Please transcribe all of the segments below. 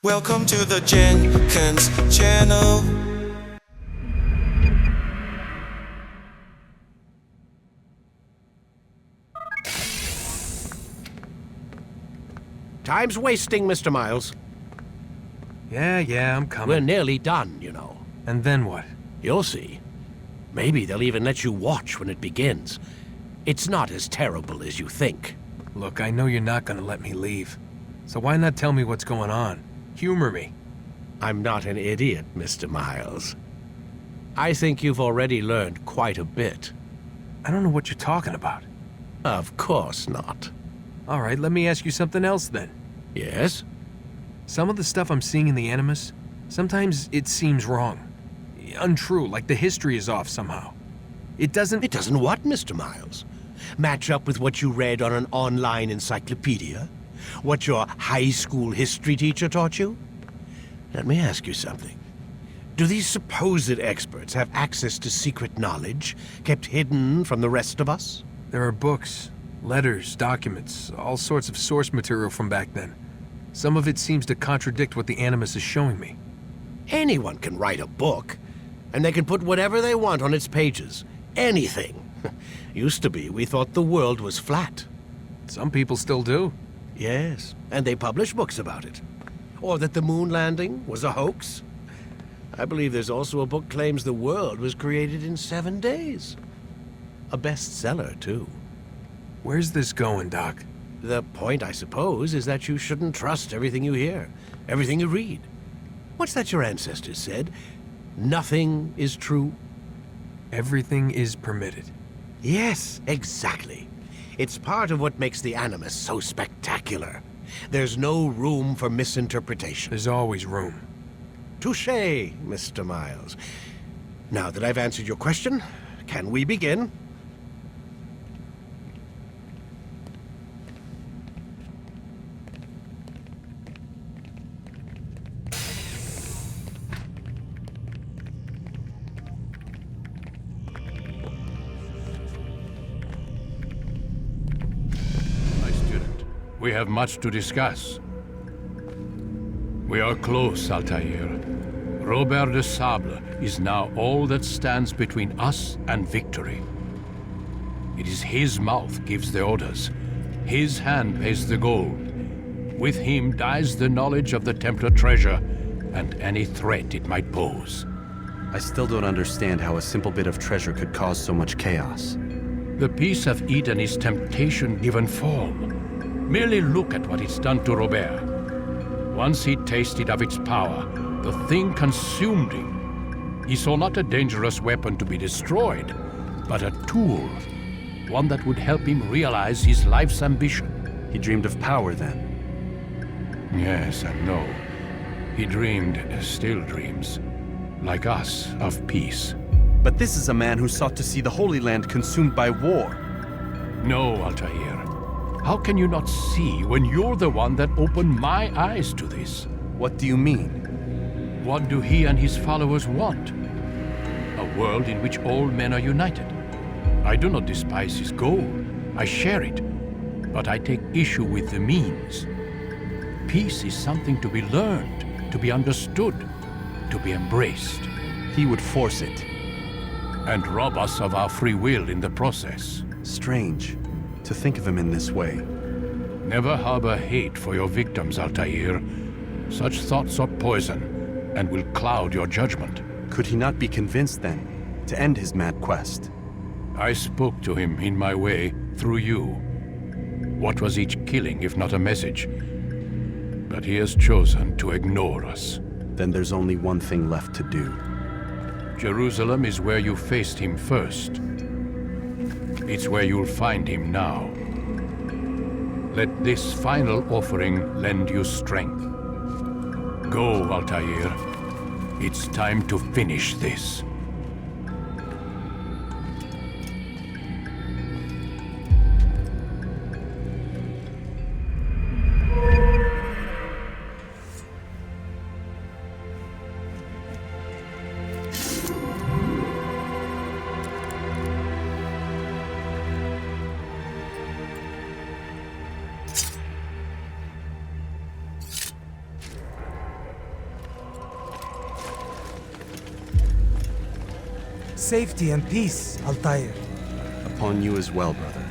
Welcome to the Jenkins channel. Time's wasting, Mr. Miles. Yeah, I'm coming. We're nearly done, you know. And then what? You'll see. Maybe they'll even let you watch when it begins. It's not as terrible as you think. Look, I know you're not gonna let me leave. So why not tell me what's going on? Humor me. I'm not an idiot, Mr. Miles. I think you've already learned quite a bit. I don't know what you're talking about. Of course not. All right, let me ask you something else then. Yes? Some of the stuff I'm seeing in the Animus, sometimes it seems wrong. Untrue, like the history is off somehow. It doesn't... It doesn't what, Mr. Miles? Match up with what you read on an online encyclopedia? What your high school history teacher taught you? Let me ask you something. Do these supposed experts have access to secret knowledge kept hidden from the rest of us? There are books, letters, documents, all sorts of source material from back then. Some of it seems to contradict what the Animus is showing me. Anyone can write a book, and they can put whatever they want on its pages. Anything. Used to be, we thought the world was flat. Some people still do. Yes, and they publish books about it. Or that the moon landing was a hoax. I believe there's also a book claims the world was created in 7 days. A bestseller, too. Where's this going, Doc? The point, I suppose, is that you shouldn't trust everything you hear, everything you read. What's that your ancestors said? Nothing is true? Everything is permitted. Yes, exactly. It's part of what makes the Animus so spectacular. There's no room for misinterpretation. There's always room. Touché, Mr. Miles. Now that I've answered your question, can we begin? We have much to discuss. We are close, Altaïr. Robert de Sable is now all that stands between us and victory. It is his mouth gives the orders. His hand pays the gold. With him dies the knowledge of the Templar treasure and any threat it might pose. I still don't understand how a simple bit of treasure could cause so much chaos. The peace of Eden is temptation given form. Merely look at what it's done to Robert. Once he tasted of its power, the thing consumed him. He saw not a dangerous weapon to be destroyed, but a tool, one that would help him realize his life's ambition. He dreamed of power then. Yes and no. He dreamed, still dreams, like us, of peace. But this is a man who sought to see the Holy Land consumed by war. No, Altaïr. How can you not see when you're the one that opened my eyes to this? What do you mean? What do he and his followers want? A world in which all men are united. I do not despise his goal. I share it. But I take issue with the means. Peace is something to be learned, to be understood, to be embraced. He would force it. And rob us of our free will in the process. Strange to think of him in this way. Never harbor hate for your victims, Altaïr. Such thoughts are poison and will cloud your judgment. Could he not be convinced then to end his mad quest? I spoke to him in my way through you. What was each killing if not a message? But he has chosen to ignore us. Then there's only one thing left to do. Jerusalem is where you faced him first. It's where you'll find him now. Let this final offering lend you strength. Go, Altaïr. It's time to finish this. safety and peace, Altaïr. Upon you as well, brother.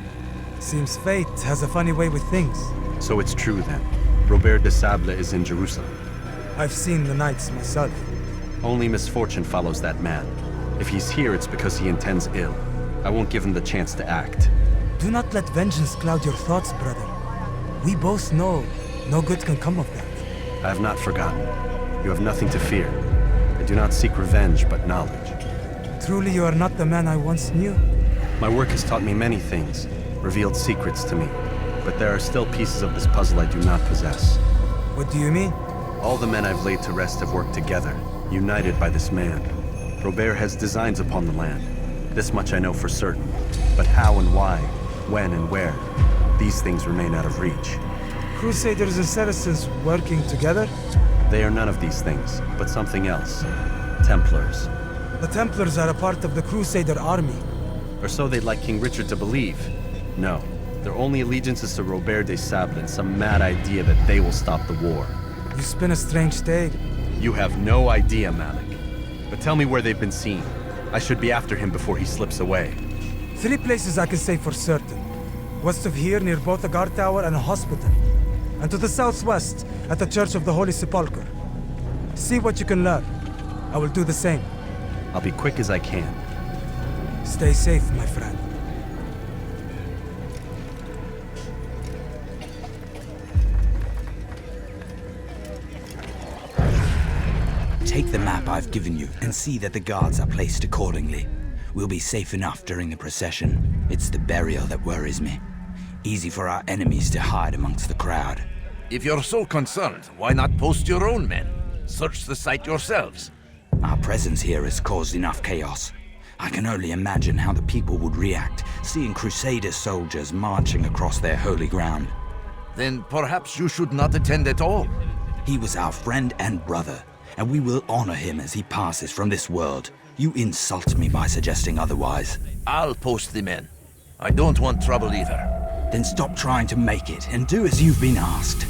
Seems fate has a funny way with things. So it's true then. Robert de Sable is in Jerusalem. I've seen the knights myself. Only misfortune follows that man. If he's here, it's because he intends ill. I won't give him the chance to act. Do not let vengeance cloud your thoughts, brother. We both know no good can come of that. I have not forgotten. You have nothing to fear. I do not seek revenge, but knowledge. Truly you are not the man I once knew. My work has taught me many things, revealed secrets to me. But there are still pieces of this puzzle I do not possess. What do you mean? All the men I've laid to rest have worked together, united by this man. Robert has designs upon the land. This much I know for certain. But how and why, when and where, these things remain out of reach. Crusaders and Saracens working together? They are none of these things, but something else. Templars. The Templars are a part of the Crusader army. Or so they'd like King Richard to believe. No, their only allegiance is to Robert de Sable and some mad idea that they will stop the war. You spin a strange tale. You have no idea, Malik. But tell me where they've been seen. I should be after him before he slips away. 3 places I can say for certain. West of here, near both a guard tower and a hospital. And to the southwest, at the Church of the Holy Sepulchre. See what you can learn. I will do the same. I'll be quick as I can. Stay safe, my friend. Take the map I've given you and see that the guards are placed accordingly. We'll be safe enough during the procession. It's the burial that worries me. Easy for our enemies to hide amongst the crowd. If you're so concerned, why not post your own men? Search the site yourselves. Our presence here has caused enough chaos. I can only imagine how the people would react, seeing Crusader soldiers marching across their holy ground. Then perhaps you should not attend at all. He was our friend and brother, and we will honor him as he passes from this world. You insult me by suggesting otherwise. I'll post the men. I don't want trouble either. Then stop trying to make it and do as you've been asked.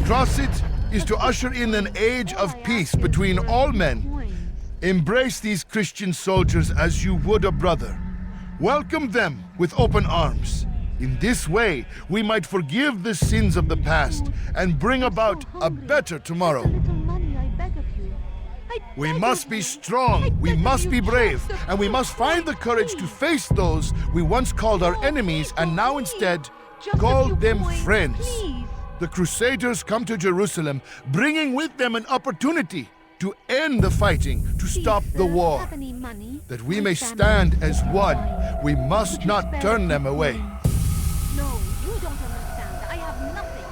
Cross it is to usher in an age of peace between all men. Embrace these Christian soldiers as you would a brother. Welcome them with open arms. In this way, we might forgive the sins of the past and bring about a better tomorrow. We must be strong, we must be brave, and we must find the courage to face those we once called our enemies and now instead call them friends. The Crusaders come to Jerusalem, bringing with them an opportunity to end the fighting, to stop the war. That we may stand as one, we must not turn them away. No, you don't understand. I have nothing.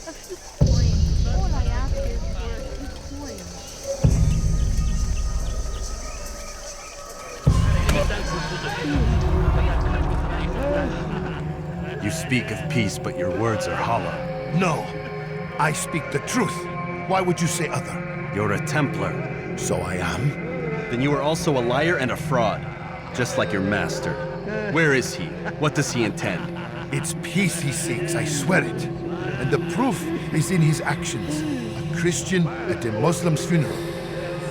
A few coins. All I ask is for a few coins. You speak of peace, but your words are hollow. No, I speak the truth. Why would you say other? You're a Templar. So I am. Then you are also a liar and a fraud, just like your master. Where is he? What does he intend? It's peace he seeks, I swear it. And the proof is in his actions. A Christian at a Muslim's funeral.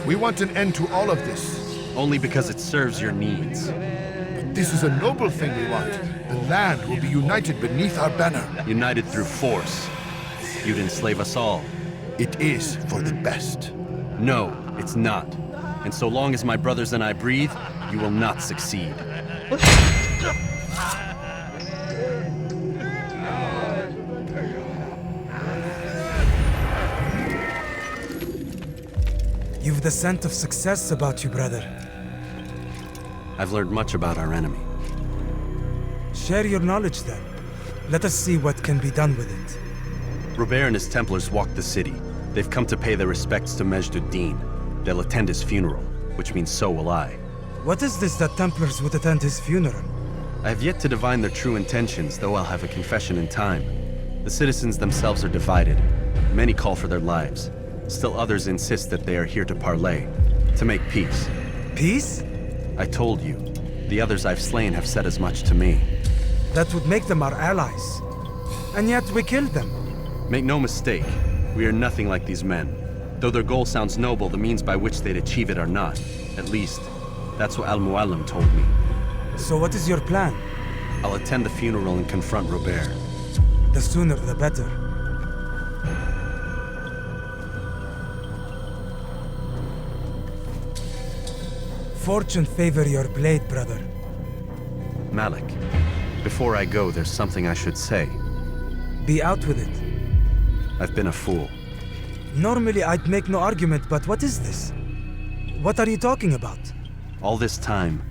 We want an end to all of this. Only because it serves your needs. But this is a noble thing we want. The land will be united beneath our banner. United through force. You'd enslave us all. It is for the best. No, it's not. And so long as my brothers and I breathe, you will not succeed. You've the scent of success about you, brother. I've learned much about our enemy. Share your knowledge then. Let us see what can be done with it. Robert and his Templars walk the city. They've come to pay their respects to Majd-ud-Din. They'll attend his funeral, which means so will I. What is this that Templars would attend his funeral? I have yet to divine their true intentions, though I'll have a confession in time. The citizens themselves are divided. Many call for their lives. Still others insist that they are here to parley, to make peace. Peace? I told you. The others I've slain have said as much to me. That would make them our allies. And yet we killed them. Make no mistake, we are nothing like these men. Though their goal sounds noble, the means by which they'd achieve it are not. At least, that's what Al-Mualim told me. So what is your plan? I'll attend the funeral and confront Robert. The sooner the better. Fortune favor your blade, brother. Malik, before I go, there's something I should say. Be out with it. I've been a fool. Normally I'd make no argument, but what is this? What are you talking about? All this time,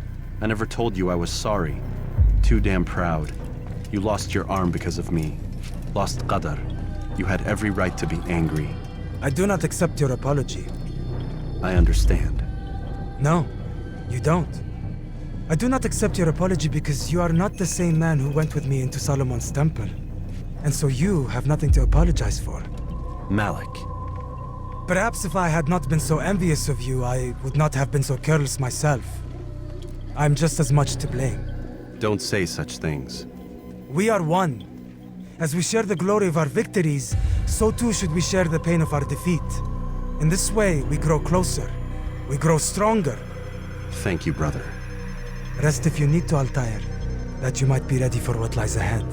I never told you I was sorry. Too damn proud. You lost your arm because of me. Lost Qadar. You had every right to be angry. I do not accept your apology. I understand. No, you don't. I do not accept your apology because you are not the same man who went with me into Solomon's temple. And so you have nothing to apologize for. Malik. Perhaps if I had not been so envious of you, I would not have been so careless myself. I'm just as much to blame. Don't say such things. We are one. As we share the glory of our victories, so too should we share the pain of our defeat. In this way, we grow closer. We grow stronger. Thank you, brother. Rest if you need to, Altaïr, that you might be ready for what lies ahead.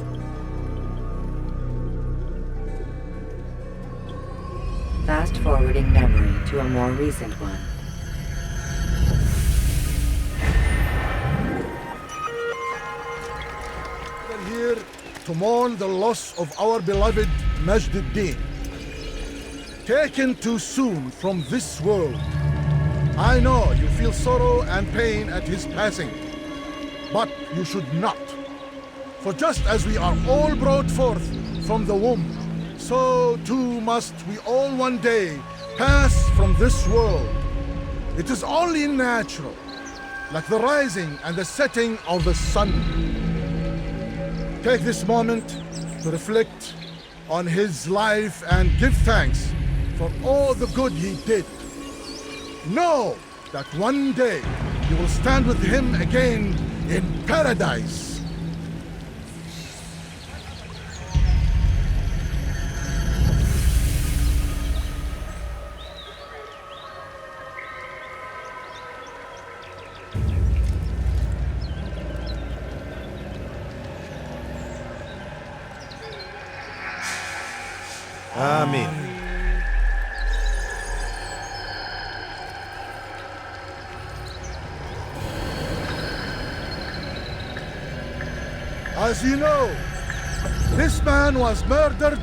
Fast-forwarding memory to a more recent one. We're here to mourn the loss of our beloved Majd-ud-Din. Taken too soon from this world. I know you feel sorrow and pain at his passing, but you should not. For just as we are all brought forth from the womb, so too must we all one day pass from this world. It is only natural, like the rising and the setting of the sun. Take this moment to reflect on his life and give thanks for all the good he did. Know that one day you will stand with him again in paradise. Amen. As you know, this man was murdered.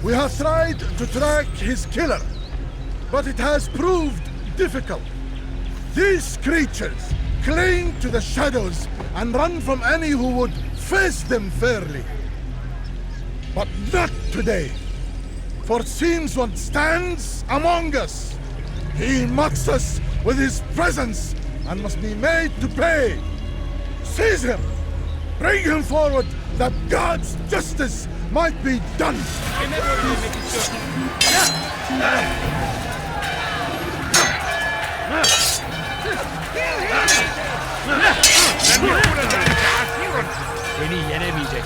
We have tried to track his killer, but it has proved difficult. These creatures cling to the shadows and run from any who would face them fairly. But not today, for it seems one stands among us. He mocks us with his presence and must be made to pay. Seize him! Bring him forward that God's justice might be done! Beni yenemeyecek.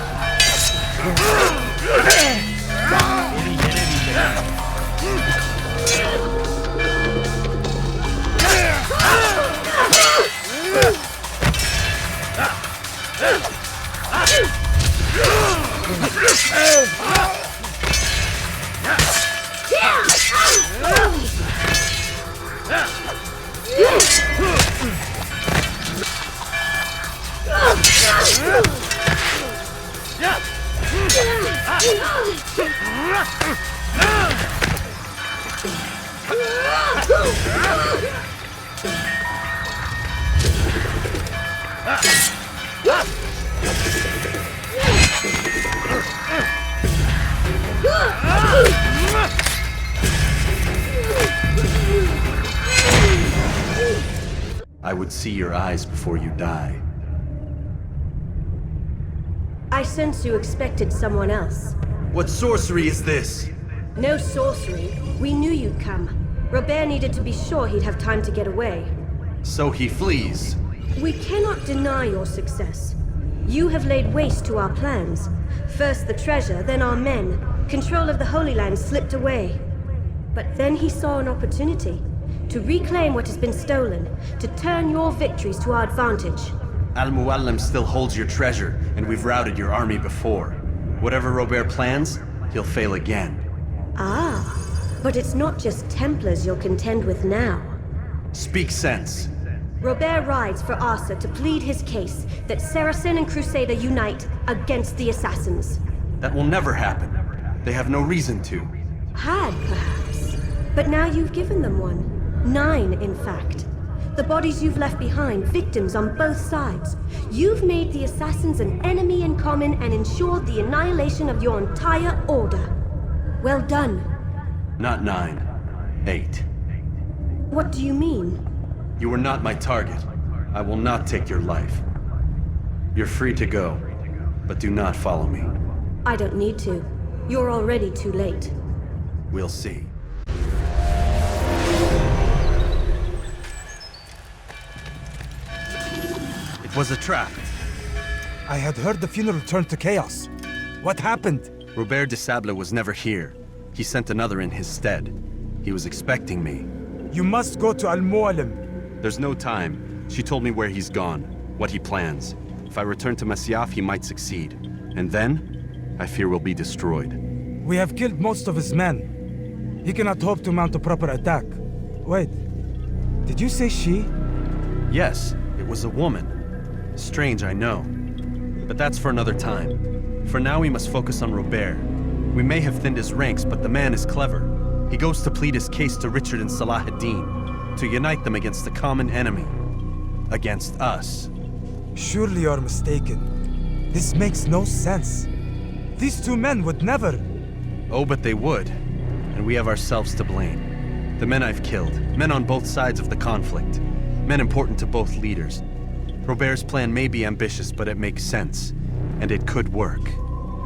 I would see your eyes before you die. I sense you expected someone else. What sorcery is this? No sorcery. We knew you'd come. Robert needed to be sure he'd have time to get away. So he flees. We cannot deny your success. You have laid waste to our plans. First the treasure, then our men. Control of the Holy Land slipped away. But then he saw an opportunity to reclaim what has been stolen, to turn your victories to our advantage. Al-Muallim still holds your treasure, and we've routed your army before. Whatever Robert plans, he'll fail again. Ah, but it's not just Templars you'll contend with now. Speak sense. Robert rides for Asa to plead his case that Saracen and Crusader unite against the assassins. That will never happen. They have no reason to. Had, perhaps. But now you've given them one. 9, in fact. The bodies you've left behind, victims on both sides. You've made the assassins an enemy in common and ensured the annihilation of your entire order. Well done. Not 9. 8. What do you mean? You were not my target. I will not take your life. You're free to go, but do not follow me. I don't need to. You're already too late. We'll see. It was a trap. I had heard the funeral turned to chaos. What happened? Robert de Sable was never here. He sent another in his stead. He was expecting me. You must go to Al-Muallim. There's no time. She told me where he's gone, what he plans. If I return to Masyaf, he might succeed. And then, I fear we'll be destroyed. We have killed most of his men. He cannot hope to mount a proper attack. Wait, did you say she? Yes, it was a woman. Strange, I know. But that's for another time. For now, we must focus on Robert. We may have thinned his ranks, but the man is clever. He goes to plead his case to Richard and Salah ad-Din, to unite them against the common enemy. Against us. Surely you're mistaken. This makes no sense. These two men would never... Oh, but they would. And we have ourselves to blame. The men I've killed, men on both sides of the conflict. Men important to both leaders. Robert's plan may be ambitious, but it makes sense. And it could work.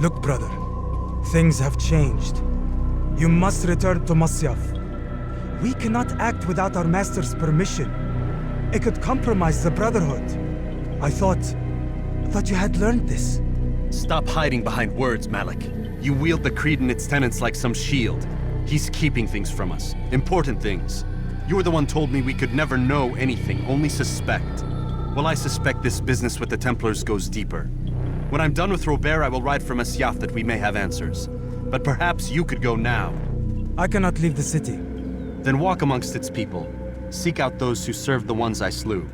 Look, brother. Things have changed. You must return to Masyaf. We cannot act without our master's permission. It could compromise the Brotherhood. I thought you had learned this. Stop hiding behind words, Malik. You wield the creed and its tenets like some shield. He's keeping things from us. Important things. You were the one told me we could never know anything, only suspect. Well, I suspect this business with the Templars goes deeper. When I'm done with Robert, I will ride for Masyaf that we may have answers. But perhaps you could go now. I cannot leave the city. Then walk amongst its people. Seek out those who served the ones I slew.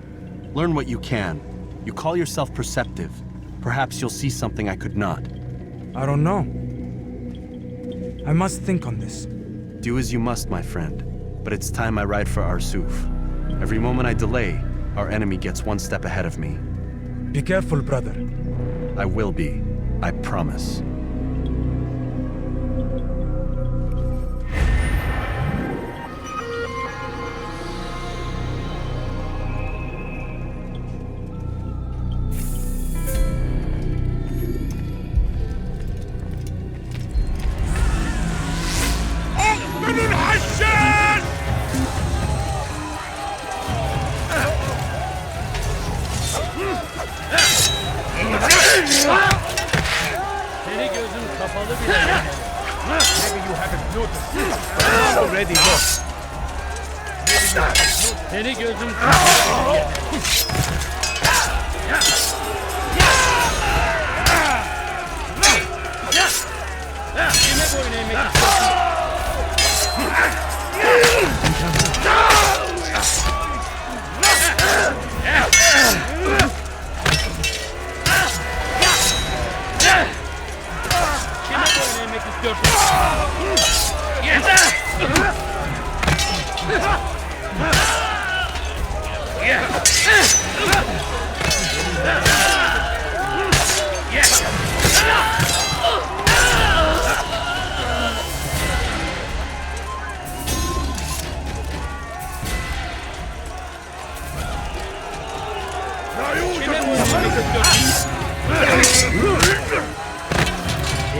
Learn what you can. You call yourself perceptive. Perhaps you'll see something I could not. I don't know. I must think on this. Do as you must, my friend. But it's time I ride for Arsuf. Every moment I delay, our enemy gets one step ahead of me. Be careful, brother. I will be. I promise.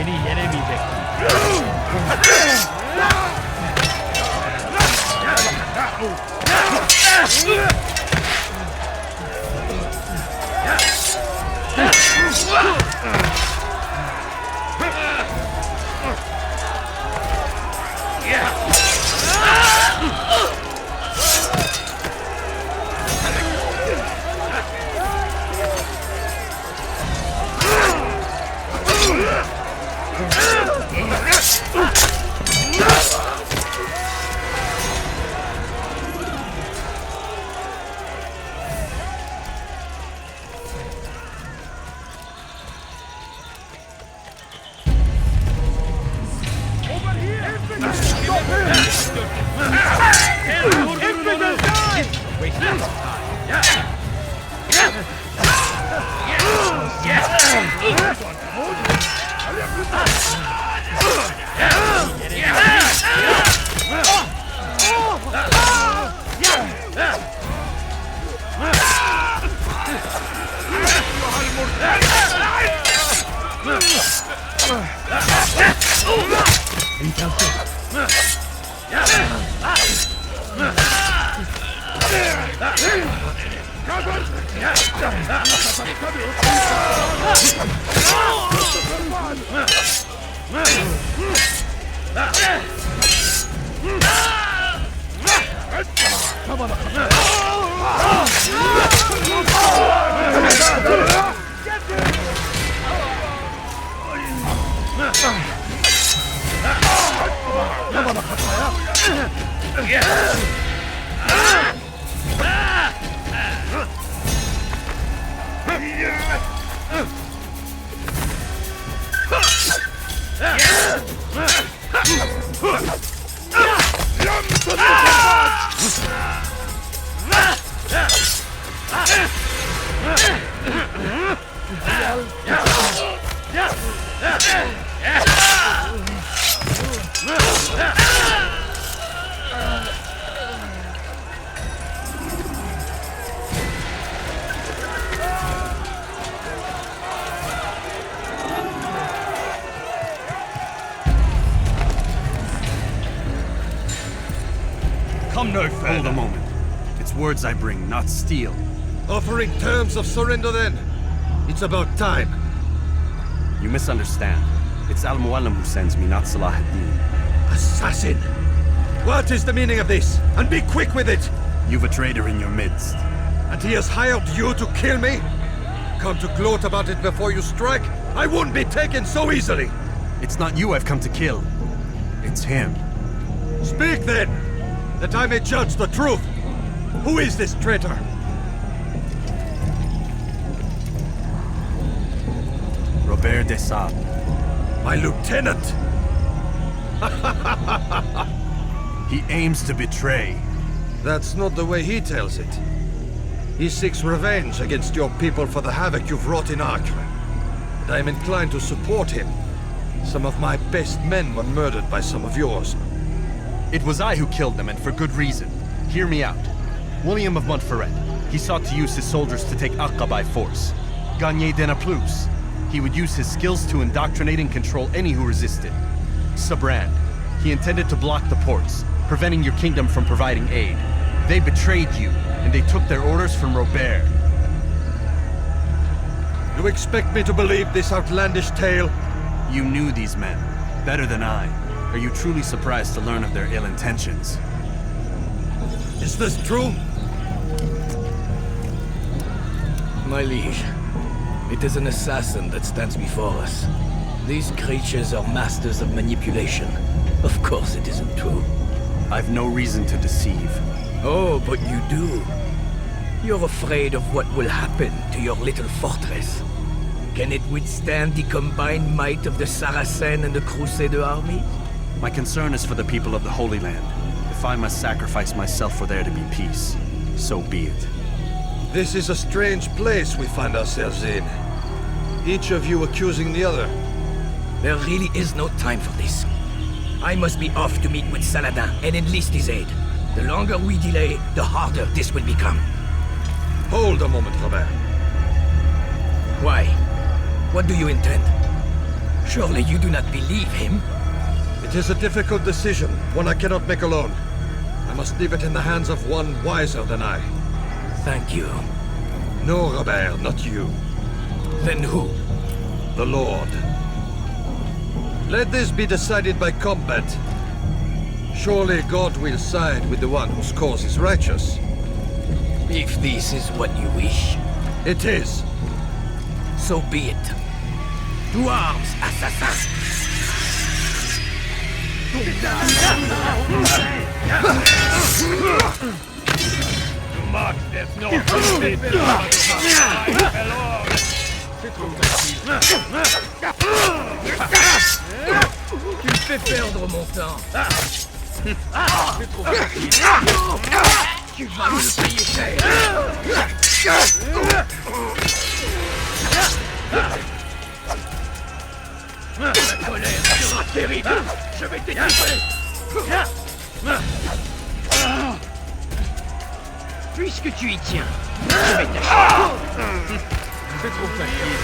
Seni yenemeyeceksin. Come no further. Hold a moment. It's words I bring, not steel. Offering terms of surrender then. It's about time. You misunderstand. It's Al-Mualim who sends me, not Salah ad-Din. Assassin! What is the meaning of this? And be quick with it! You've a traitor in your midst. And he has hired you to kill me? Come to gloat about it before you strike? I wouldn't be taken so easily! It's not you I've come to kill. It's him. Speak then, that I may judge the truth. Who is this traitor? Robert de Sable. My lieutenant! He aims to betray. That's not the way he tells it. He seeks revenge against your people for the havoc you've wrought in Acre. And I am inclined to support him. Some of my best men were murdered by some of yours. It was I who killed them, and for good reason. Hear me out. William of Montferrat. He sought to use his soldiers to take Acre by force. Gagné de Naplouse. He would use his skills to indoctrinate and control any who resisted. Sabran. He intended to block the ports, preventing your kingdom from providing aid. They betrayed you, and they took their orders from Robert. You expect me to believe this outlandish tale? You knew these men, better than I. Are you truly surprised to learn of their ill intentions? Is this true? My liege, it is an assassin that stands before us. These creatures are masters of manipulation. Of course it isn't true. I've no reason to deceive. Oh, but you do. You're afraid of what will happen to your little fortress. Can it withstand the combined might of the Saracen and the Crusader armies? My concern is for the people of the Holy Land. If I must sacrifice myself for there to be peace, so be it. This is a strange place we find ourselves in. Each of you accusing the other. There really is no time for this. I must be off to meet with Saladin and enlist his aid. The longer we delay, the harder this will become. Hold a moment, Robert. Why? What do you intend? Surely you do not believe him? It is a difficult decision, one I cannot make alone. I must leave it in the hands of one wiser than I. Thank you. No, Robert, not you. Then who? The Lord. Let this be decided by combat. Surely God will side with the one whose cause is righteous. If this is what you wish. It is. So be it. To arms, assassin! Mark, there's no benefit. Tu me fais perdre mon temps. C'est trop facile. Tu vas me le payer cher. La colère sera terrible. Je vais t'étouffer. Puisque tu y tiens, je vais t'acheter. C'est trop facile.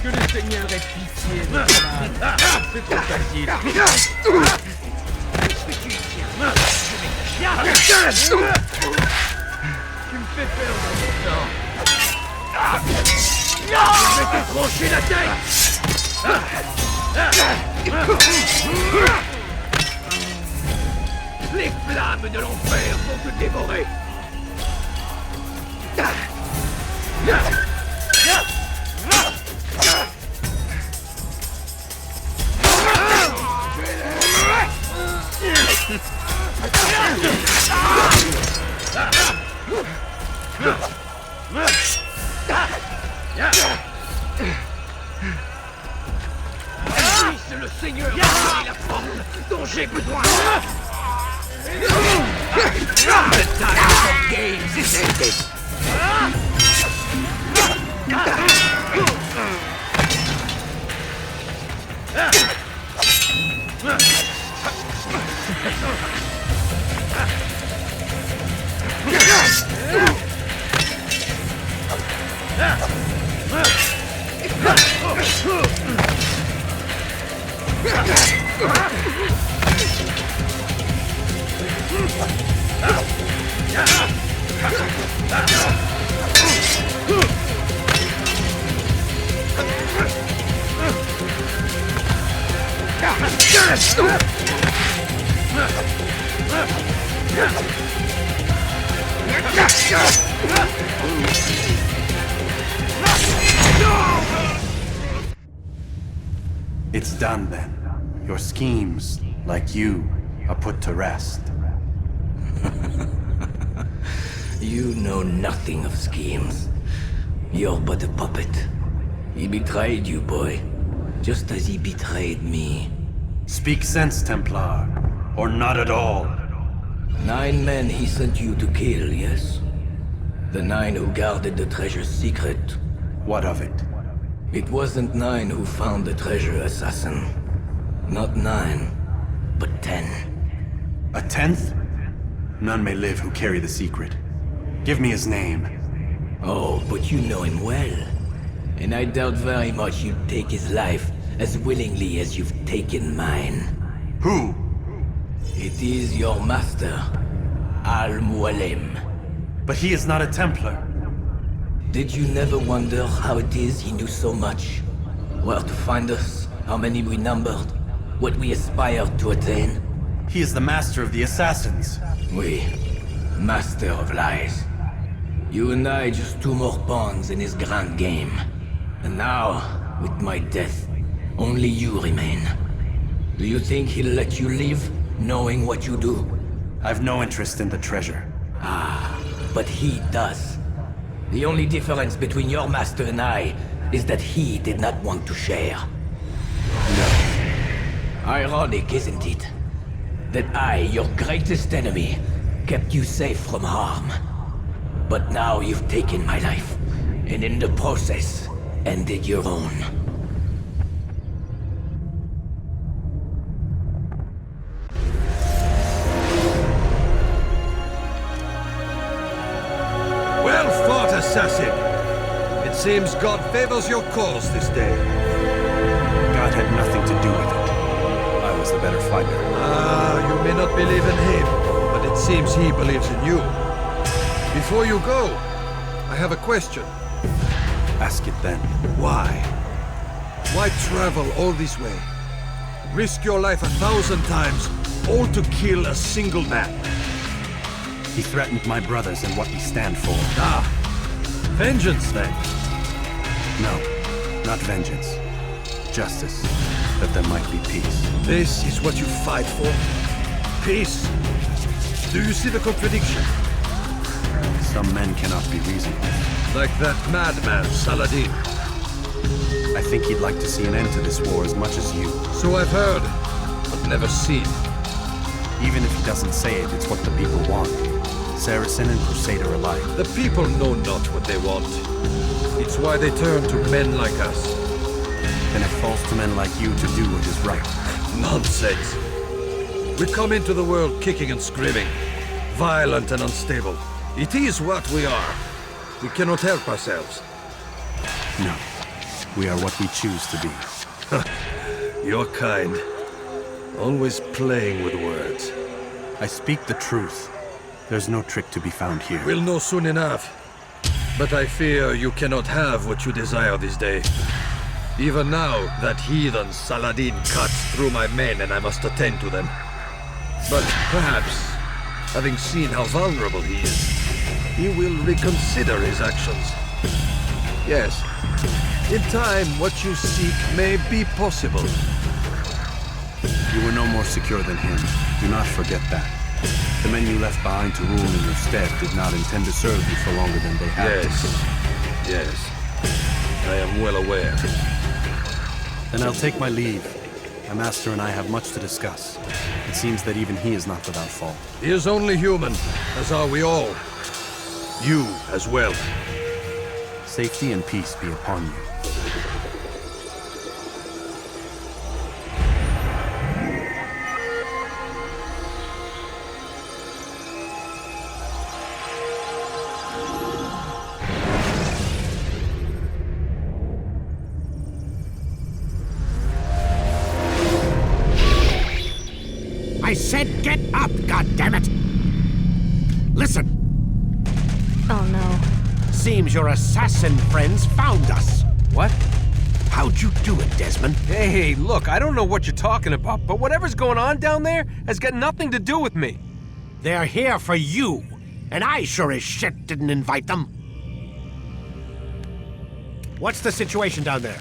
Que le Seigneur ait pitié de malade. C'est trop facile. Puisque tu y tiens, je vais t'acheter. Tu me fais perdre mon temps. Je vais te trancher la tête. Les flammes de l'enfer vont te dévorer. C'est le Seigneur qui est la force dont j'ai besoin. The time of games is ended. It's done then. Your schemes, like you, are put to rest. You know nothing of schemes. You're but a puppet. He betrayed you, boy. Just as he betrayed me. Speak sense, Templar. Or not at all. 9 men he sent you to kill, yes? The 9 who guarded the treasure's secret. What of it? It wasn't 9 who found the treasure, assassin. Not 9, but 10. A 10th? None may live who carry the secret. Give me his name. Oh, but you know him well. And I doubt very much you'd take his life as willingly as you've taken mine. Who? It is your master, Al-Mualim. But he is not a Templar. Did you never wonder how it is he knew so much? Where to find us, how many we numbered, what we aspired to attain? He is the master of the assassins. Oui, master of lies. You and I just 2 more pawns in his grand game. And now, with my death, only you remain. Do you think he'll let you live, knowing what you do? I've no interest in the treasure. Ah, but he does. The only difference between your master and I is that he did not want to share. No. Ironic, isn't it? That I, your greatest enemy, kept you safe from harm. But now you've taken my life, and in the process, ended your own. Well fought, assassin! It Seems God favors your cause this day. God had nothing to do with it. I was the better fighter. You may not believe in him, but it seems he believes in you. Before you go, I have a question. Ask it then. Why? Why travel all this way? Risk your life 1,000 times, all to kill a single man? He threatened my brothers and what we stand for. Vengeance then? No, not vengeance. Justice, that there might be peace. This is what you fight for? Peace? Do you see the contradiction? Some men cannot be reasoned with. Like that madman, Saladin. I think he'd like to see an end to this war as much as you. So I've heard, but never seen. Even if he doesn't say it, it's what the people want. Saracen and Crusader alike. The people know not what they want. It's why they turn to men like us. Then it falls to men like you to do what is right. Nonsense. We come into the world kicking and screaming, violent and unstable. It is what we are. We cannot help ourselves. No. We are what we choose to be. Your kind. Always playing with words. I speak the truth. There's no trick to be found here. We'll know soon enough. But I fear you cannot have what you desire this day. Even now, that heathen Saladin cuts through my men and I must attend to them. But perhaps, having seen how vulnerable he is, he will reconsider his actions. Yes, in time, what you seek may be possible. You were no more secure than him. Do not forget that. The men you left behind to rule in your stead did not intend to serve you for longer than they had. Yes. I am well aware. Then I'll take my leave. My master and I have much to discuss. It seems that even he is not without fault. He is only human, as are we all. You as well. Safety and peace be upon you. I said get up, goddammit! Listen! Oh no. Seems your assassin friends found us. What? How'd you do it, Desmond? Hey, look, I don't know what you're talking about, but whatever's going on down there has got nothing to do with me. They're here for you, and I sure as shit didn't invite them. What's the situation down there?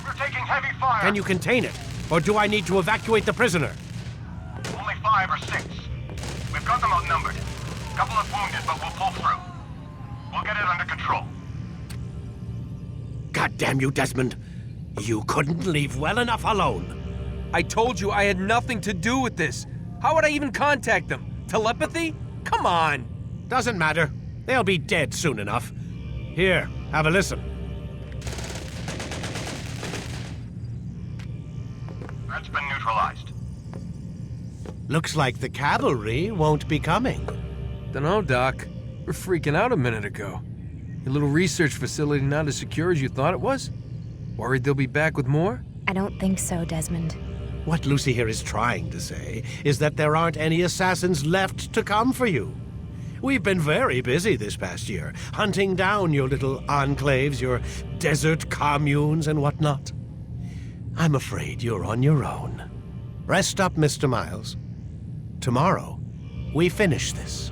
We're taking heavy fire. Can you contain it? Or do I need to evacuate the prisoner? Only 5 or 6. We've got them outnumbered. Couple of wounded, but we'll pull through. We'll get it under control. God damn you, Desmond. You couldn't leave well enough alone. I told you I had nothing to do with this. How would I even contact them? Telepathy? Come on. Doesn't matter. They'll be dead soon enough. Here, have a listen. That's been neutralized. Looks like the cavalry won't be coming. Dunno, Doc. We're freaking out a minute ago. Your little research facility not as secure as you thought it was? Worried they'll be back with more? I don't think so, Desmond. What Lucy here is trying to say is that there aren't any assassins left to come for you. We've been very busy this past year, hunting down your little enclaves, your desert communes and whatnot. I'm afraid you're on your own. Rest up, Mr. Miles. Tomorrow, we finish this.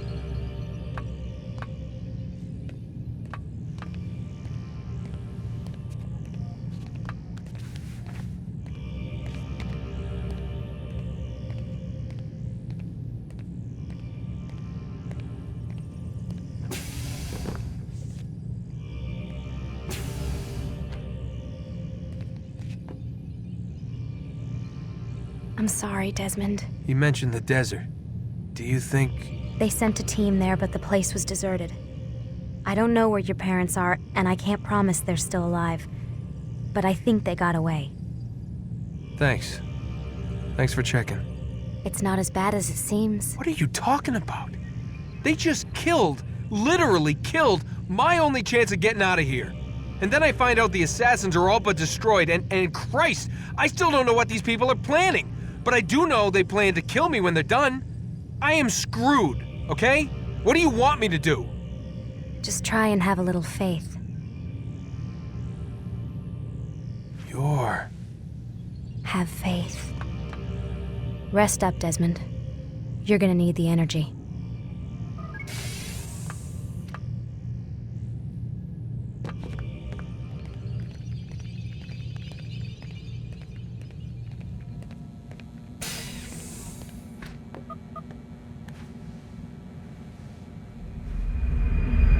I'm sorry, Desmond. You mentioned the desert. Do you think... They sent a team there, but the place was deserted. I don't know where your parents are, and I can't promise they're still alive. But I think they got away. Thanks. Thanks for checking. It's not as bad as it seems. What are you talking about? They just killed, literally killed, my only chance of getting out of here. And then I find out the assassins are all but destroyed, and Christ, I still don't know what these people are planning. But I do know they plan to kill me when they're done. I am screwed, okay? What do you want me to do? Just try and have a little faith. Have faith. Rest up, Desmond. You're gonna need the energy.